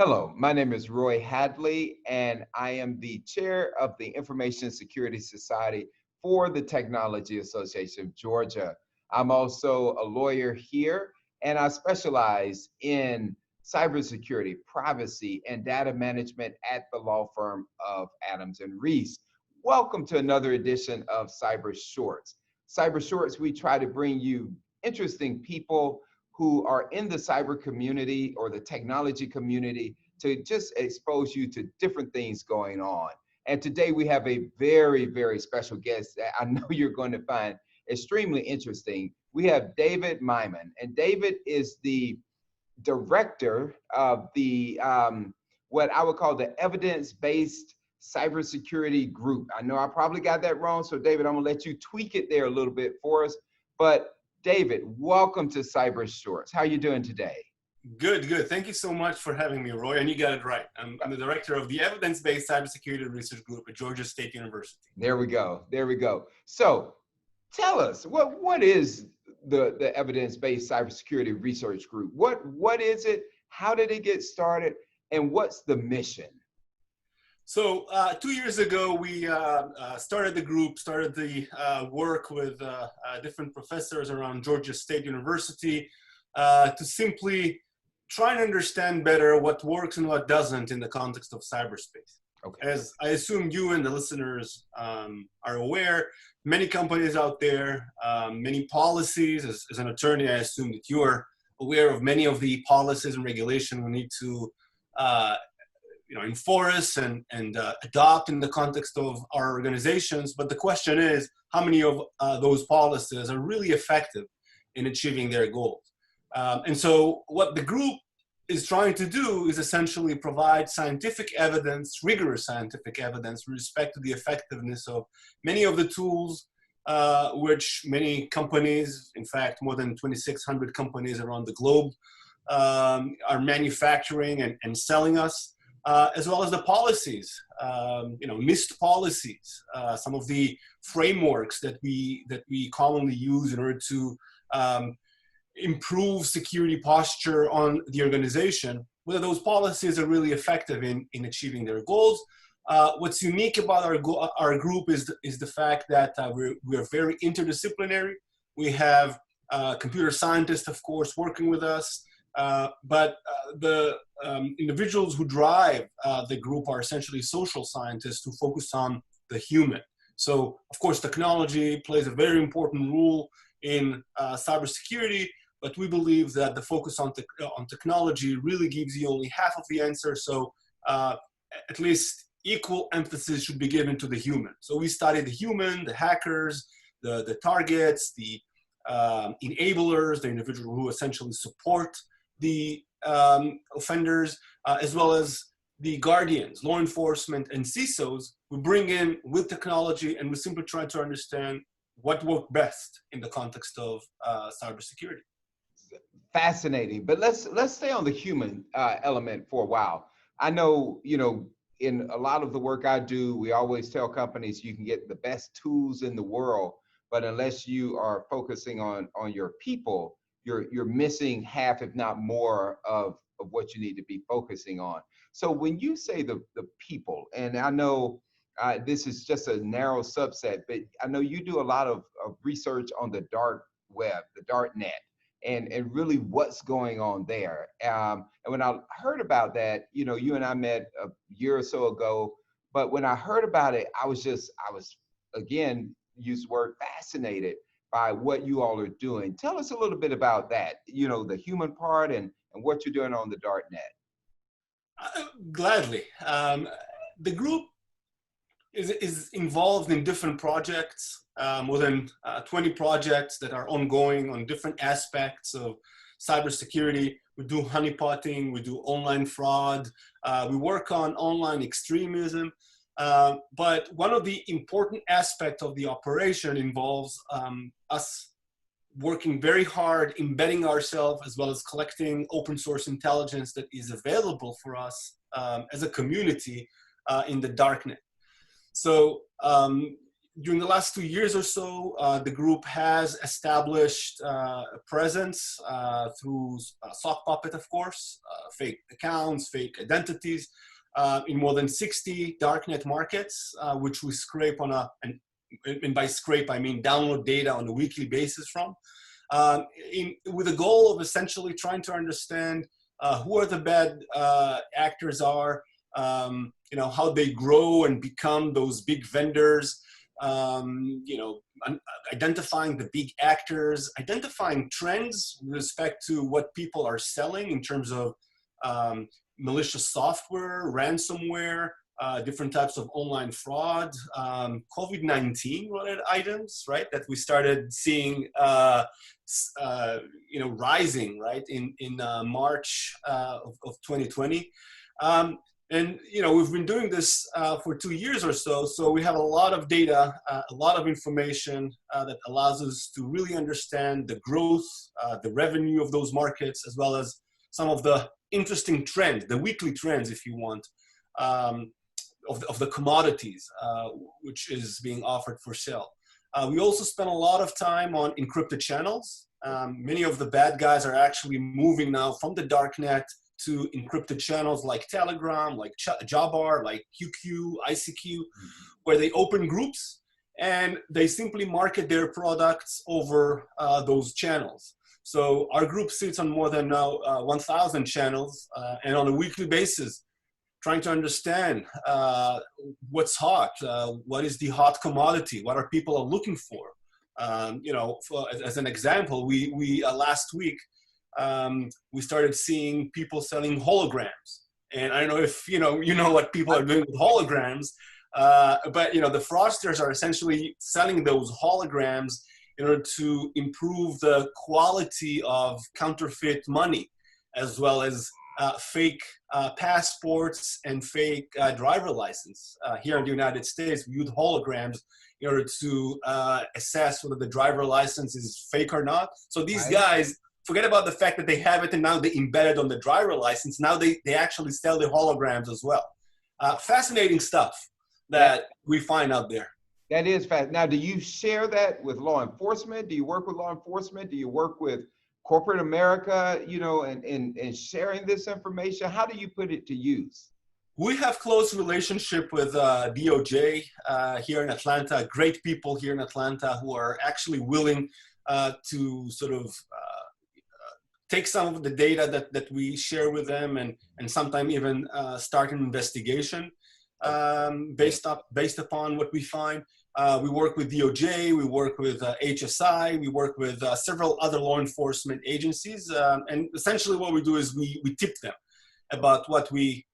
Hello, my name is Roy Hadley, and I am the chair of the Information Security Society for the Technology Association of Georgia. I'm also a lawyer here, and I specialize in cybersecurity, privacy, and data management at the law firm of Adams and Reese. Welcome to another edition of Cyber Shorts. Cyber Shorts, we try to bring you interesting people who are in the cyber community or the technology community to just expose you to different things going on. And today we have a very, very special guest that I know you're going to find extremely interesting. We have David Maimon, and David is the director of the what I would call the evidence-based cybersecurity group. I know I probably got that wrong, so David, I'm gonna let you tweak it there a little bit for us. But David, welcome to Cyber Shorts. How are you doing today? Good, good. Thank you so much for having me, Roy. And you got it right. I'm the director of the Evidence-Based Cybersecurity Research Group at Georgia State University. There we go. There we go. So tell us, what is the Evidence-Based Cybersecurity Research Group? What is it? How did it get started? And what's the mission? So 2 years ago, we started the group, started the work with different professors around Georgia State University to simply try and understand better what works and what doesn't in the context of cyberspace. Okay. As I assume you and the listeners are aware, many companies out there, many policies. As an attorney, I assume that you are aware of many of the policies and regulation we need to enforce and adopt in the context of our organizations. But the question is, how many of those policies are really effective in achieving their goals? And so what the group is trying to do is essentially provide scientific evidence, rigorous scientific evidence with respect to the effectiveness of many of the tools which many companies, in fact, more than 2,600 companies around the globe are manufacturing and selling us. As well as the policies, missed policies, some of the frameworks that we commonly use in order to improve security posture on the organization, whether those policies are really effective in achieving their goals. What's unique about our group is the fact that we're very interdisciplinary. We have computer scientists, of course, working with us. But the individuals who drive the group are essentially social scientists who focus on the human. So, of course, technology plays a very important role in cybersecurity, but we believe that the focus on technology really gives you only half of the answer. So at least equal emphasis should be given to the human. So we study the human, the hackers, the targets, the enablers, the individuals who essentially support the offenders, as well as the guardians, law enforcement, and CISOs. We bring in with technology, and we simply try to understand what worked best in the context of cybersecurity. Fascinating, but let's stay on the human element for a while. I know, in a lot of the work I do, we always tell companies you can get the best tools in the world, but unless you are focusing on your people, you're missing half, if not more, of what you need to be focusing on. So when you say the people, and I know this is just a narrow subset, but I know you do a lot of research on the dark web, the dark net, and really what's going on there. And when I heard about that, you and I met a year or so ago, but when I heard about it, I was again, use the word fascinated by what you all are doing. Tell us a little bit about that, the human part and what you're doing on the dark net. Gladly. The group is involved in different projects, more than 20 projects that are ongoing on different aspects of cybersecurity. We do honeypotting, we do online fraud, we work on online extremism. But one of the important aspects of the operation involves us working very hard, embedding ourselves, as well as collecting open source intelligence that is available for us as a community in the darknet. So during the last 2 years or so, the group has established a presence through sock puppet, of course, fake accounts, fake identities, in more than 60 darknet markets, which we scrape on and by scrape I mean download data on a weekly basis from, with the goal of essentially trying to understand who are the bad actors are, how they grow and become those big vendors, identifying the big actors, identifying trends with respect to what people are selling in terms of malicious software, ransomware, different types of online fraud, COVID-19 related items, right, that we started seeing, rising, right, in March of 2020. And we've been doing this for 2 years or so, so we have a lot of data, a lot of information that allows us to really understand the growth, the revenue of those markets, as well as some of the interesting trends, the weekly trends, if you want, of the commodities which is being offered for sale. We also spend a lot of time on encrypted channels. Many of the bad guys are actually moving now from the darknet to encrypted channels like Telegram, like Jabber, like QQ, ICQ, where they open groups and they simply market their products over those channels. So our group sits on more than now 1,000 channels, and on a weekly basis, trying to understand what's hot, what is the hot commodity, what are people looking for. As an example, we last week, we started seeing people selling holograms. And I don't know if you know what people are doing with holograms, but the fraudsters are essentially selling those holograms in order to improve the quality of counterfeit money, as well as fake passports and fake driver license. Here in the United States, we use holograms in order to assess whether the driver license is fake or not. So these guys, forget about the fact that they have it and now they embed it on the driver license. Now they actually sell the holograms as well. Fascinating stuff that we find out there. That is fast. Now, do you share that with law enforcement? Do you work with law enforcement? Do you work with corporate America, in sharing this information? How do you put it to use? We have close relationship with DOJ here in Atlanta, great people here in Atlanta who are actually willing to sort of take some of the data that we share with them and sometimes even start an investigation based upon what we find. We work with DOJ, we work with HSI, we work with several other law enforcement agencies, and essentially what we do is we tip them about what we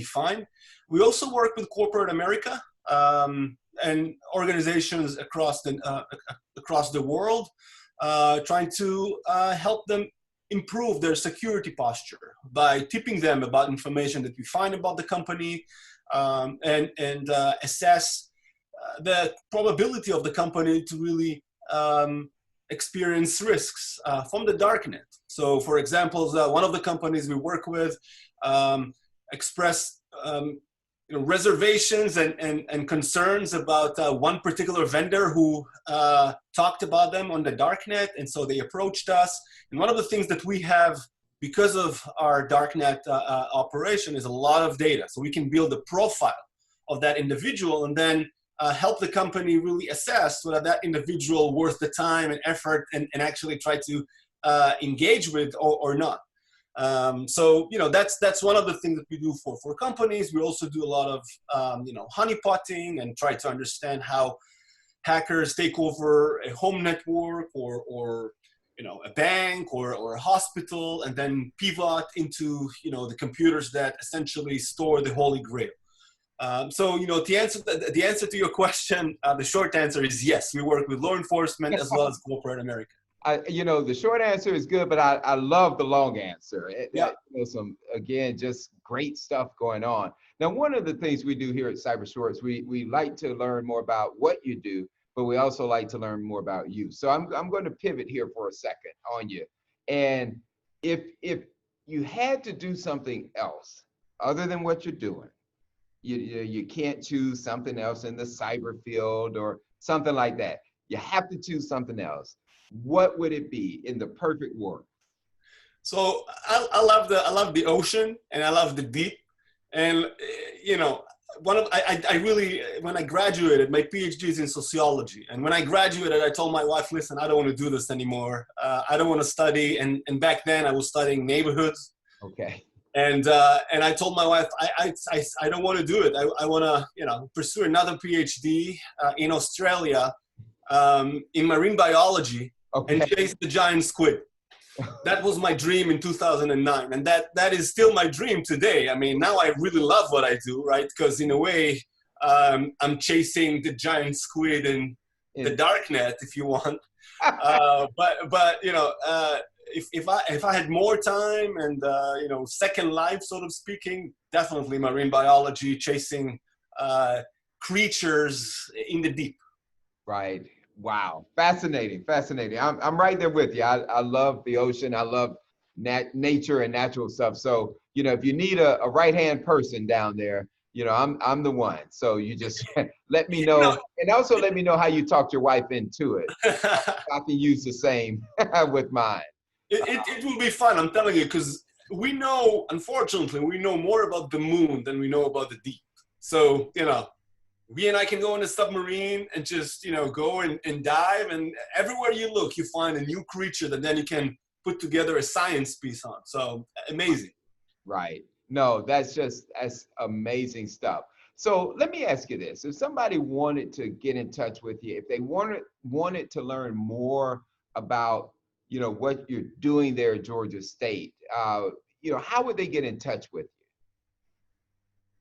find. We also work with corporate America and organizations across the world, trying to help them improve their security posture by tipping them about information that we find about the company, and assess the probability of the company to really experience risks from the darknet. So, for example, one of the companies we work with expressed reservations and concerns about one particular vendor who talked about them on the darknet, and so they approached us. And one of the things that we have, because of our darknet operation, is a lot of data. So we can build a profile of that individual and then help the company really assess whether that individual worth the time and effort and actually try to engage with or not. So that's one of the things that we do for companies. We also do a lot of honeypotting and try to understand how hackers take over a home network or a bank or a hospital, and then pivot into the computers that essentially store the Holy Grail. So the answer to your question, the short answer is yes. We work with law enforcement as well as corporate America. The short answer is good, but I love the long answer. Just great stuff going on. Now, one of the things we do here at CyberShorts, we like to learn more about what you do, but we also like to learn more about you. So I'm going to pivot here for a second on you. And if you had to do something else other than what you're doing, you can't choose something else in the cyber field or something like that. You have to choose something else. What would it be in the perfect world? So I love the ocean and I love the deep. And you know, I really, when I graduated, my PhD is in sociology. And when I graduated, I told my wife, listen, I don't want to do this anymore. I don't want to study. And back then I was studying neighborhoods. Okay. And I told my wife, I don't want to do it. I want to, you know, pursue another PhD in Australia in marine biology and Okay. chase the giant squid. That was my dream in 2009, and that is still my dream today. I mean, now I really love what I do, right? Because in a way, I'm chasing the giant squid in the dark net, if you want. But you know, if I had more time and you know, second life, sort of speaking, definitely marine biology, chasing creatures in the deep. Right. Wow. Fascinating. Fascinating. I'm right there with you. I love the ocean. I love nature and natural stuff. So, you know, if you need a right-hand person down there, you know, I'm the one. So you just let me You know, know. And also let me know how you talked your wife into it. I can use the same with mine. it will be fun, I'm telling you, because we know, unfortunately, we know more about the moon than we know about the deep. So, you know, we and I can go in a submarine and just, you know, go and dive, and everywhere you look, you find a new creature that then you can put together a science piece on. So amazing. Right. No, that's amazing stuff. So let me ask you this. If somebody wanted to get in touch with you, if they wanted to learn more about, you know, what you're doing there at Georgia State, you know, how would they get in touch with you?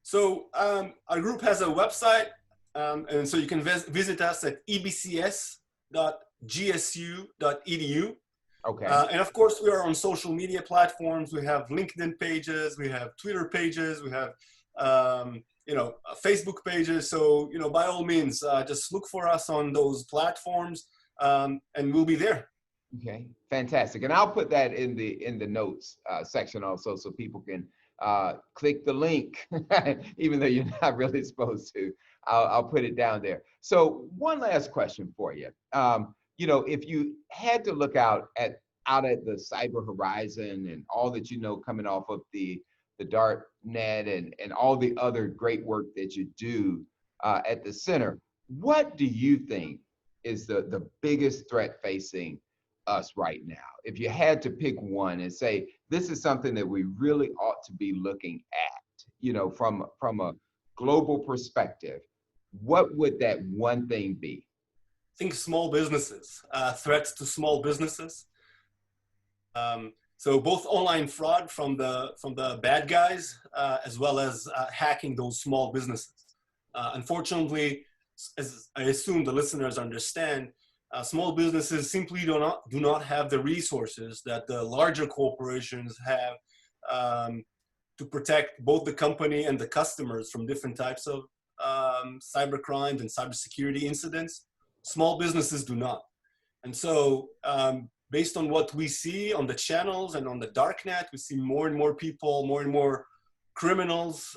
So our group has a website, and so you can visit us at ebcs.gsu.edu. Okay. And of course, we are on social media platforms. We have LinkedIn pages, we have Twitter pages, we have you know, Facebook pages. So, you know, by all means, just look for us on those platforms, and we'll be there. Okay, fantastic. And I'll put that in the notes section also, so people can click the link, even though you're not really supposed to. I'll put it down there. So one last question for you. You know, if you had to look out at the cyber horizon and all that you know coming off of the dark net and all the other great work that you do at the center, what do you think is the biggest threat facing us right now? If you had to pick one and say, this is something that we really ought to be looking at, you know, from a global perspective, what would that one thing be? Think small businesses, threats to small businesses. So both online fraud from the bad guys, as well as hacking those small businesses. Unfortunately, as I assume the listeners understand, small businesses simply do not have the resources that the larger corporations have to protect both the company and the customers from different types of cyber crimes and cybersecurity incidents. Small businesses do not. And so based on what we see on the channels and on the darknet, we see more and more people, more and more criminals,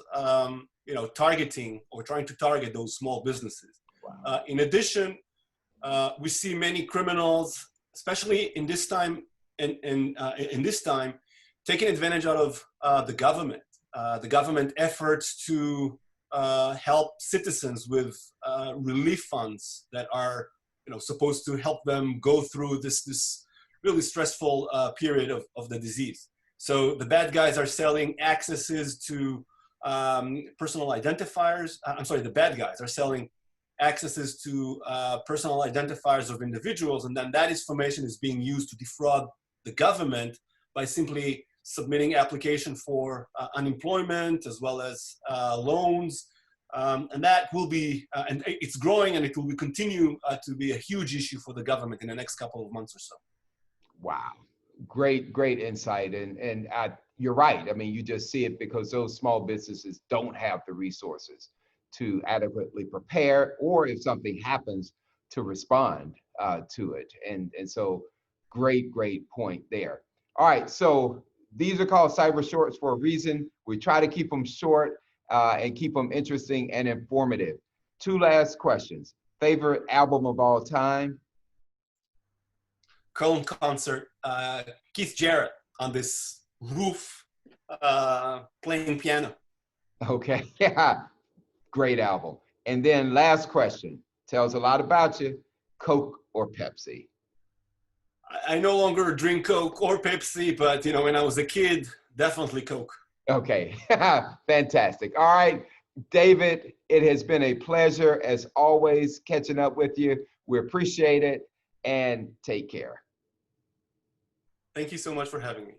you know, targeting or trying to target those small businesses. Wow. In addition, we see many criminals, especially in this time, in this time, taking advantage out of the government efforts to help citizens with relief funds that are, you know, supposed to help them go through this really stressful period of the disease. So the bad guys are selling accesses to personal identifiers. I'm sorry, the bad guys are selling accesses to personal identifiers of individuals, and then that information is being used to defraud the government by simply submitting application for unemployment as well as loans. And that will be, and it's growing, and it will continue to be a huge issue for the government in the next couple of months or so. Wow. Great insight. And you're right. I mean, you just see it because those small businesses don't have the resources to adequately prepare, or if something happens, to respond to it. And so great point there. All right. So these are called cyber shorts for a reason. We try to keep them short and keep them interesting and informative. Two last questions. Favorite album of all time? Cone concert, Keith Jarrett on this roof playing piano. Okay, yeah, great album. And then last question, tells a lot about you, Coke or Pepsi? I no longer drink Coke or Pepsi, but you know, when I was a kid, definitely Coke. Okay, fantastic. All right, David, it has been a pleasure as always catching up with you. We appreciate it and take care. Thank you so much for having me.